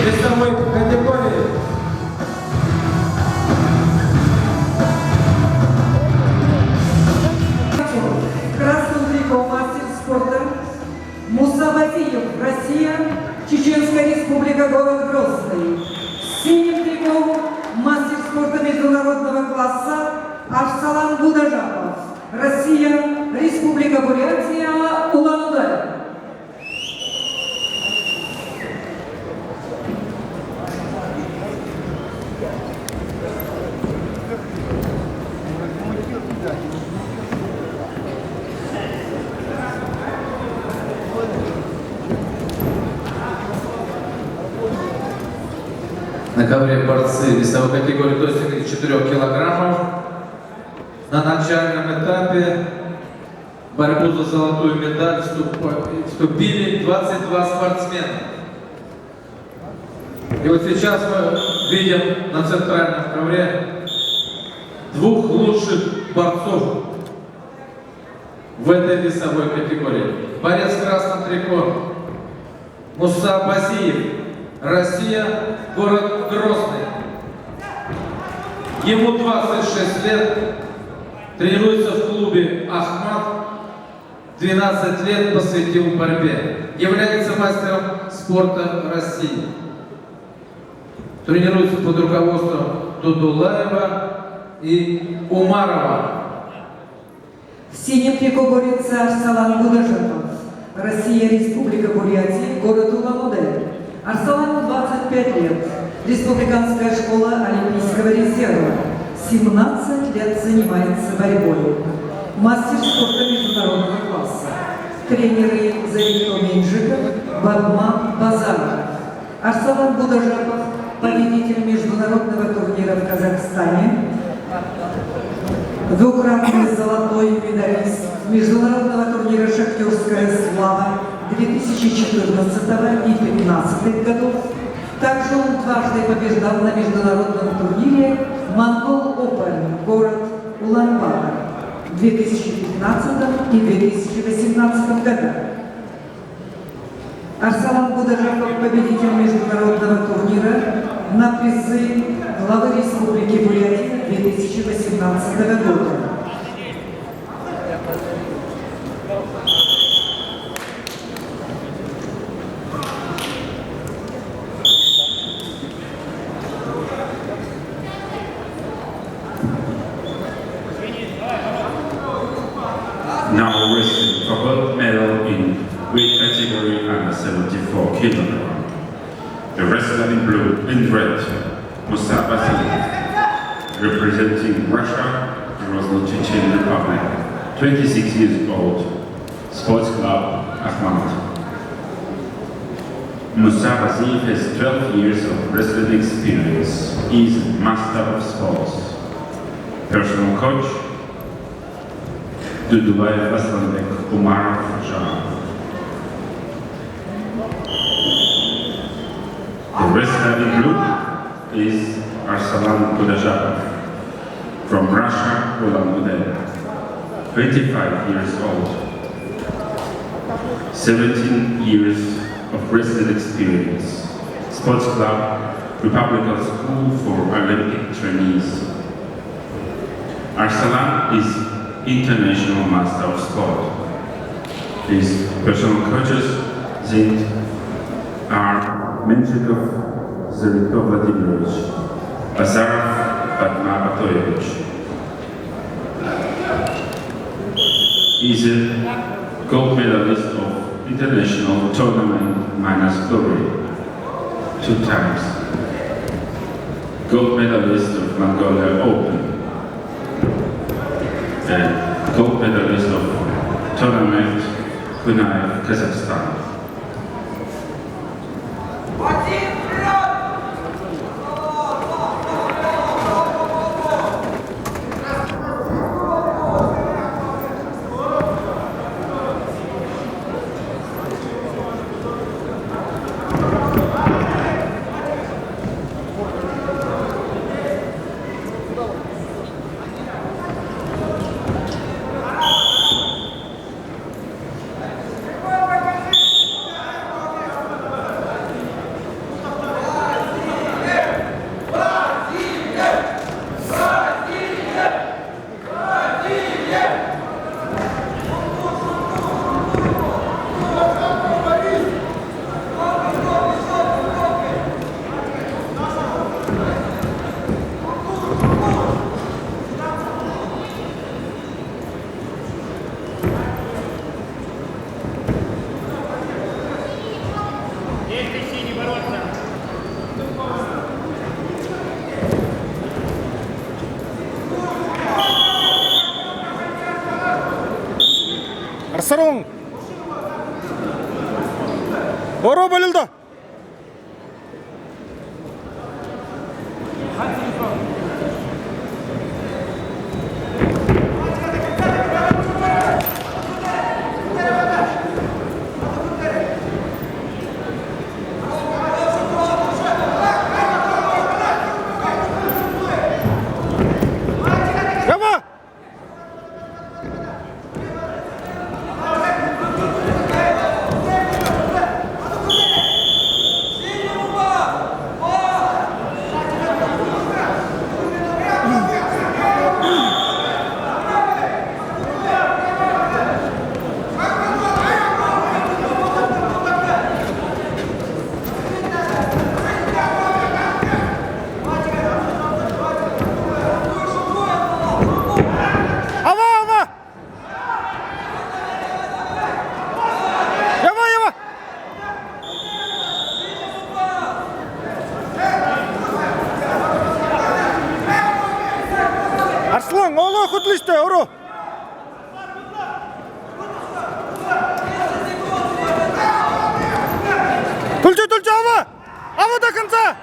весовой категории. Красным трико мастер спорта Мусабатиев, Россия, Чеченская республика, город Грозный. Синим трико мастер спорта международного класса Арсалан Будажапов, Россия, Республика Бурятия, Улан-Удэ. На ковре борцы весовой категории до 74 килограммов. На начальном этапе в борьбу за золотую медаль вступили 22 спортсмена. И вот сейчас мы видим на центральном ковре двух лучших борцов в этой весовой категории. Борец в красном трико Муса Басиев, Россия, город Грозный. Ему 26 лет, тренируется в клубе «Ахмат», 12 лет посвятил борьбе. Является мастером спорта России. Тренируется под руководством Дудулаева и Умарова. В синем трико борется Арсалан Будажапов, Россия, Республика Бурятия, город Улан-Удэ. Арсалану 25 лет, Республиканская школа Олимпийского резерва, 17 лет занимается борьбой. Мастер спорта международного класса. Тренеры Зарито Минджиков, Бадман Базаров. Арсалан Будажапов, победитель международного турнира в Казахстане, двукратный золотой медалист международного турнира «Шахтерская слава» 2014 и 2015 годов. Также он дважды побеждал на международном турнире «Монгол Опен», город Улан-Батор, в 2015 и 2018 годах. Арсалан Будажапов, победитель международного турнира на призы главы Республики Бурятия 2018 года. Now wrestling for gold medal in weight category under 74 kg. The wrestler in blue and red, Musa Basiliv, representing Russia, Grozny Chechen Republic, 26 years old, Sports Club Akhmat. Musa Basiliv has 12 years of wrestling experience. He is master of sports, personal coach, Dudulayev Aslanbek, Umarov Shah. The wrestler in blue is Arsalan Budajapov from Russia, Ulан-Udэ, 25 years old, 17 years of wrestling experience, Sports Club, Republican School for Olympic Trainees. Arsalan is International Master of Sport. His personal coaches are Menchikov Zarito Vladimirovich, Bazarov Badma Batoyevich. He is a gold medalist of International Tournament Minus Glory 2 times, gold medalist of Mongolia Open, and gold medalist of Tournament Kunaev, Kazakhstan. Арсарың. Оро бөлілді. Яба! Ава, ава! Ява, ява! Арслан, оло хутлиште, оро! Тульчу, тульчу, ава! Ава до конца!